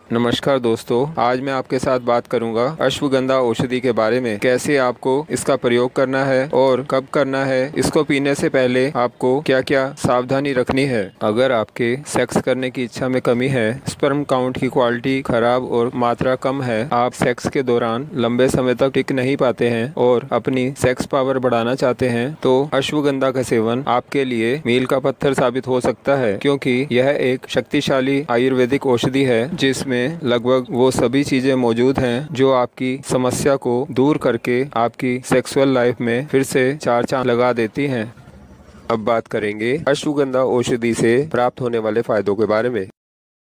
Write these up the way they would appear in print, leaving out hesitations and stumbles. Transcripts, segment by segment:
नमस्कार दोस्तों, आज मैं आपके साथ बात करूंगा अश्वगंधा औषधि के बारे में। कैसे आपको इसका प्रयोग करना है और कब करना है। इसको पीने से पहले आपको क्या क्या सावधानी रखनी है। अगर आपके सेक्स करने की इच्छा में कमी है, स्पर्म काउंट की क्वालिटी खराब और मात्रा कम है, आप सेक्स के दौरान लंबे समय तक टिक नहीं पाते हैं और अपनी सेक्स पावर बढ़ाना चाहते हैं, तो अश्वगंधा का सेवन आपके लिए मील का पत्थर साबित हो सकता है, क्योंकि यह एक शक्तिशाली आयुर्वेदिक औषधि है जिसमें लगभग वो सभी चीजें मौजूद हैं जो आपकी समस्या को दूर करके आपकी सेक्सुअल लाइफ में फिर से चार चांद लगा देती हैं। अब बात करेंगे अश्वगंधा औषधि से प्राप्त होने वाले फायदों के बारे में।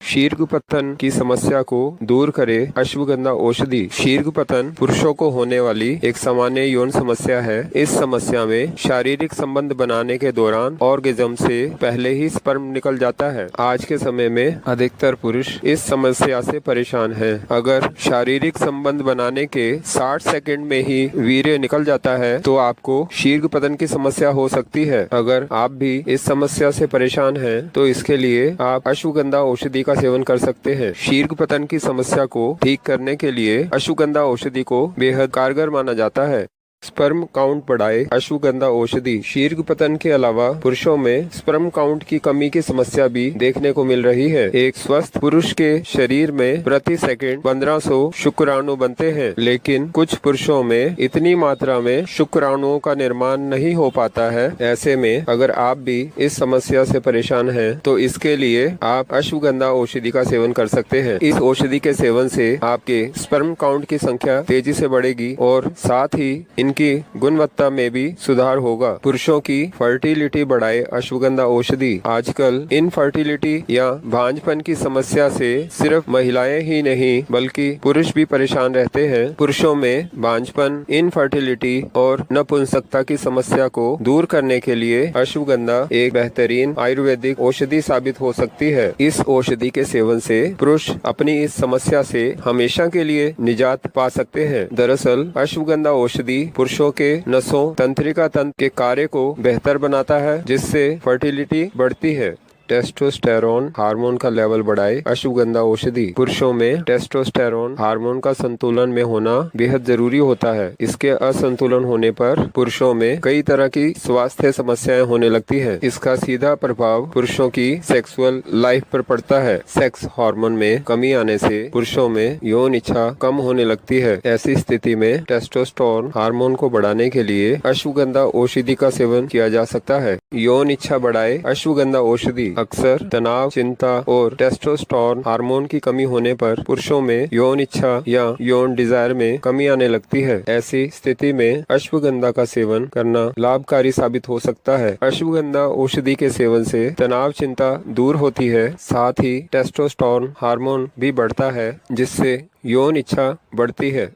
शीघ्रपतन की समस्या को दूर करे अश्वगंधा औषधि। शीघ्रपतन पुरुषों को होने वाली एक सामान्य यौन समस्या है। इस समस्या में शारीरिक संबंध बनाने के दौरान ऑर्गेज्म से पहले ही स्पर्म निकल जाता है। आज के समय में अधिकतर पुरुष इस समस्या से परेशान हैं। अगर शारीरिक संबंध बनाने के 60 सेकंड में ही वीर्य निकल जाता है तो आपको शीघ्रपतन की समस्या हो सकती है। अगर आप भी इस समस्या से परेशान हैं तो इसके लिए आप अश्वगंधा औषधि का सेवन कर सकते हैं। शीघ्रपतन की समस्या को ठीक करने के लिए अश्वगंधा औषधि को बेहद कारगर माना जाता है। स्पर्म काउंट बढ़ाए अश्वगंधा औषधि। शीघ्रपतन के अलावा पुरुषों में स्पर्म काउंट की कमी की समस्या भी देखने को मिल रही है। एक स्वस्थ पुरुष के शरीर में प्रति सेकंड 1500 शुक्राणु बनते हैं, लेकिन कुछ पुरुषों में इतनी मात्रा में शुक्राणुओं का निर्माण नहीं हो पाता है। ऐसे में अगर आप भी इस समस्या से परेशान हैं, तो इसके लिए आप अश्वगंधा औषधि का सेवन कर सकते हैं। इस औषधि के सेवन से आपके स्पर्म काउंट की संख्या तेजी से बढ़ेगी और साथ ही की गुणवत्ता में भी सुधार होगा। पुरुषों की फर्टिलिटी बढ़ाए अश्वगंधा औषधि। आजकल इनफर्टिलिटी या भांजपन की समस्या से सिर्फ महिलाएं ही नहीं बल्कि पुरुष भी परेशान रहते हैं। पुरुषों में भांजपन, इनफर्टिलिटी और नपुंसकता की समस्या को दूर करने के लिए अश्वगंधा एक बेहतरीन आयुर्वेदिक औषधि साबित हो सकती है। इस औषधि के सेवन से पुरुष अपनी इस समस्या से हमेशा के लिए निजात पा सकते हैं। दरअसल अश्वगंधा औषधि पुरुषों के नसों तंत्रिका तंत्र के कार्य को बेहतर बनाता है, जिससे फर्टिलिटी बढ़ती है। टेस्टोस्टेरोन हार्मोन का लेवल बढ़ाए अश्वगंधा औषधि। पुरुषों में टेस्टोस्टेरोन हार्मोन का संतुलन में होना बेहद जरूरी होता है। इसके असंतुलन होने पर पुरुषों में कई तरह की स्वास्थ्य समस्याएं होने लगती है। इसका सीधा प्रभाव पुरुषों की सेक्सुअल लाइफ पर पड़ता है। सेक्स हार्मोन में कमी आने से पुरुषों में यौन इच्छा कम होने लगती है। ऐसी स्थिति में टेस्टोस्टेरोन हार्मोन को बढ़ाने के लिए अश्वगंधा औषधि का सेवन किया जा सकता है। यौन इच्छा बढ़ाए अश्वगंधा औषधि। अक्सर तनाव, चिंता और टेस्टोस्टेरोन हार्मोन की कमी होने पर पुरुषों में यौन इच्छा या यौन डिजायर में कमी आने लगती है। ऐसी स्थिति में अश्वगंधा का सेवन करना लाभकारी साबित हो सकता है। अश्वगंधा औषधि के सेवन से तनाव, चिंता दूर होती है, साथ ही टेस्टोस्टेरोन हार्मोन भी बढ़ता है, जिससे यौन इच्छा बढ़ती है।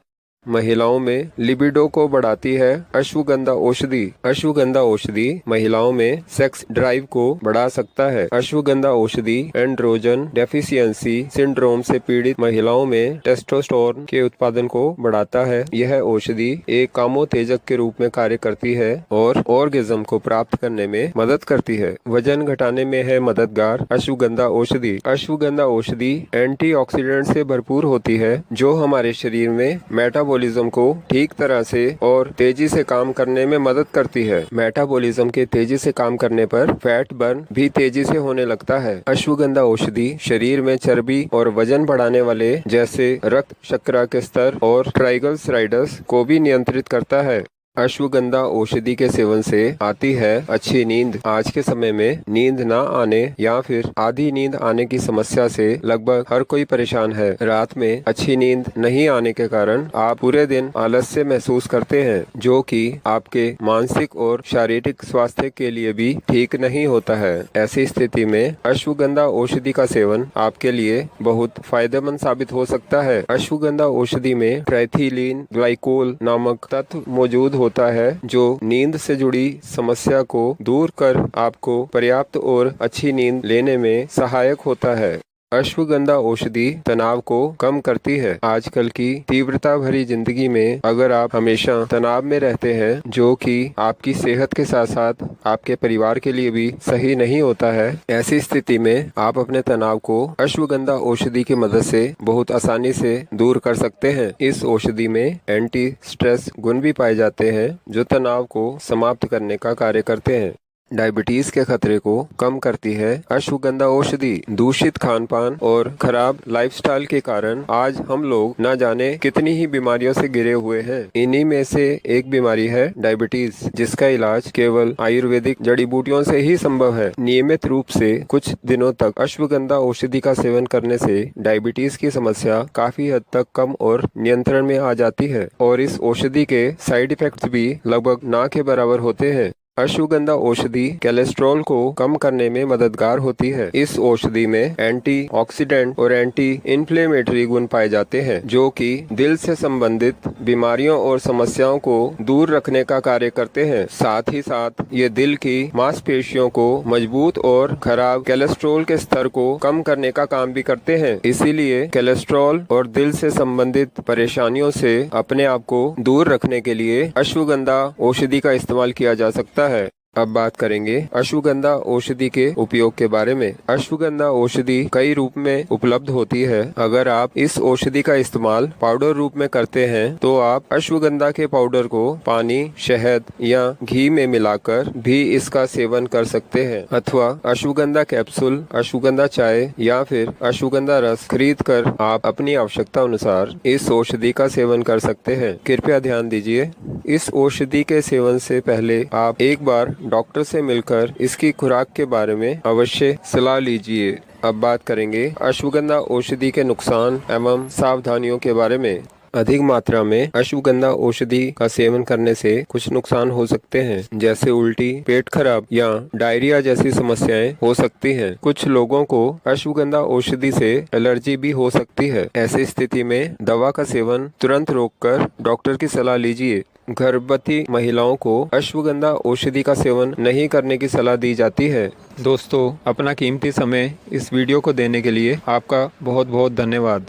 महिलाओं में लिबिडो को बढ़ाती है अश्वगंधा औषधि। अश्वगंधा औषधि महिलाओं में सेक्स ड्राइव को बढ़ा सकता है। अश्वगंधा औषधि एंड्रोजन डेफिशिएंसी सिंड्रोम से पीड़ित महिलाओं में टेस्टोस्टेरोन के उत्पादन को बढ़ाता है। यह औषधि एक कामोत्तेजक के रूप में कार्य करती है और ऑर्गेज्म को प्राप्त करने में मदद करती है। वजन घटाने में है मददगार अश्वगंधा औषधि। अश्वगंधा औषधि एंटीऑक्सीडेंट से भरपूर होती है, जो हमारे शरीर में मेटाबॉलिज्म को ठीक तरह से और तेजी से काम करने में मदद करती है। मेटाबॉलिज्म के तेजी से काम करने पर फैट बर्न भी तेजी से होने लगता है। अश्वगंधा औषधि शरीर में चर्बी और वजन बढ़ाने वाले जैसे रक्त शर्करा के स्तर और ट्राइग्लिसराइड्स को भी नियंत्रित करता है। अश्वगंधा औषधि के सेवन से आती है अच्छी नींद। आज के समय में नींद ना आने या फिर आधी नींद आने की समस्या से लगभग हर कोई परेशान है। रात में अच्छी नींद नहीं आने के कारण आप पूरे दिन आलस्य महसूस करते हैं, जो कि आपके मानसिक और शारीरिक स्वास्थ्य के लिए भी ठीक नहीं होता है। ऐसी स्थिति में अश्वगंधा औषधि का सेवन आपके लिए बहुत फायदेमंद साबित हो सकता है। अश्वगंधा औषधि में ट्राइथिलीन ग्लाइकोल नामक तत्व मौजूद होता है, जो नींद से जुड़ी समस्या को दूर कर आपको पर्याप्त और अच्छी नींद लेने में सहायक होता है। अश्वगंधा औषधि तनाव को कम करती है। आजकल की तीव्रता भरी जिंदगी में अगर आप हमेशा तनाव में रहते हैं, जो कि आपकी सेहत के साथ साथ आपके परिवार के लिए भी सही नहीं होता है, ऐसी स्थिति में आप अपने तनाव को अश्वगंधा औषधि की मदद से बहुत आसानी से दूर कर सकते हैं। इस औषधि में एंटी स्ट्रेस गुण भी पाए जाते हैं, जो तनाव को समाप्त करने का कार्य करते हैं। डायबिटीज के खतरे को कम करती है अश्वगंधा औषधि। दूषित खान पान और खराब लाइफस्टाइल के कारण आज हम लोग न जाने कितनी ही बीमारियों से घिरे हुए हैं। इन्हीं में से एक बीमारी है डायबिटीज, जिसका इलाज केवल आयुर्वेदिक जड़ी बूटियों से ही संभव है। नियमित रूप से कुछ दिनों तक अश्वगंधा औषधि का सेवन करने से डायबिटीज की समस्या काफी हद तक कम और नियंत्रण में आ जाती है, और इस औषधि के साइड इफेक्ट्स भी लगभग ना के बराबर होते हैं। अश्वगंधा औषधि कोलेस्ट्रॉल को कम करने में मददगार होती है। इस औषधि में एंटीऑक्सीडेंट और एंटी इन्फ्लेमेटरी गुण पाए जाते हैं, जो कि दिल से संबंधित बीमारियों और समस्याओं को दूर रखने का कार्य करते हैं। साथ ही साथ ये दिल की मांसपेशियों को मजबूत और खराब कोलेस्ट्रॉल के स्तर को कम करने का काम भी करते हैं। इसीलिए कोलेस्ट्रॉल और दिल से संबंधित परेशानियों से अपने आप को दूर रखने के लिए अश्वगंधा औषधि का इस्तेमाल किया जा सकता है। अब बात करेंगे अश्वगंधा औषधि के उपयोग के बारे में। अश्वगंधा औषधि कई रूप में उपलब्ध होती है। अगर आप इस औषधि का इस्तेमाल पाउडर रूप में करते हैं, तो आप अश्वगंधा के पाउडर को पानी, शहद या घी में मिलाकर भी इसका सेवन कर सकते हैं, अथवा अश्वगंधा कैप्सूल, अश्वगंधा चाय या फिर अश्वगंधा रस खरीद कर आप अपनी आवश्यकता अनुसार इस औषधि का सेवन कर सकते हैं। कृपया ध्यान दीजिए, इस औषधि के सेवन से पहले आप एक बार डॉक्टर से मिलकर इसकी खुराक के बारे में अवश्य सलाह लीजिए। अब बात करेंगे अश्वगंधा औषधि के नुकसान एवं सावधानियों के बारे में। अधिक मात्रा में अश्वगंधा औषधि का सेवन करने से कुछ नुकसान हो सकते हैं, जैसे उल्टी, पेट खराब या डायरिया जैसी समस्याएं हो सकती हैं। कुछ लोगों को अश्वगंधा औषधि से एलर्जी भी हो सकती है। ऐसी स्थिति में दवा का सेवन तुरंत रोककर डॉक्टर की सलाह लीजिए। गर्भवती महिलाओं को अश्वगंधा औषधि का सेवन नहीं करने की सलाह दी जाती है। दोस्तों, अपना कीमती समय इस वीडियो को देने के लिए आपका बहुत बहुत धन्यवाद।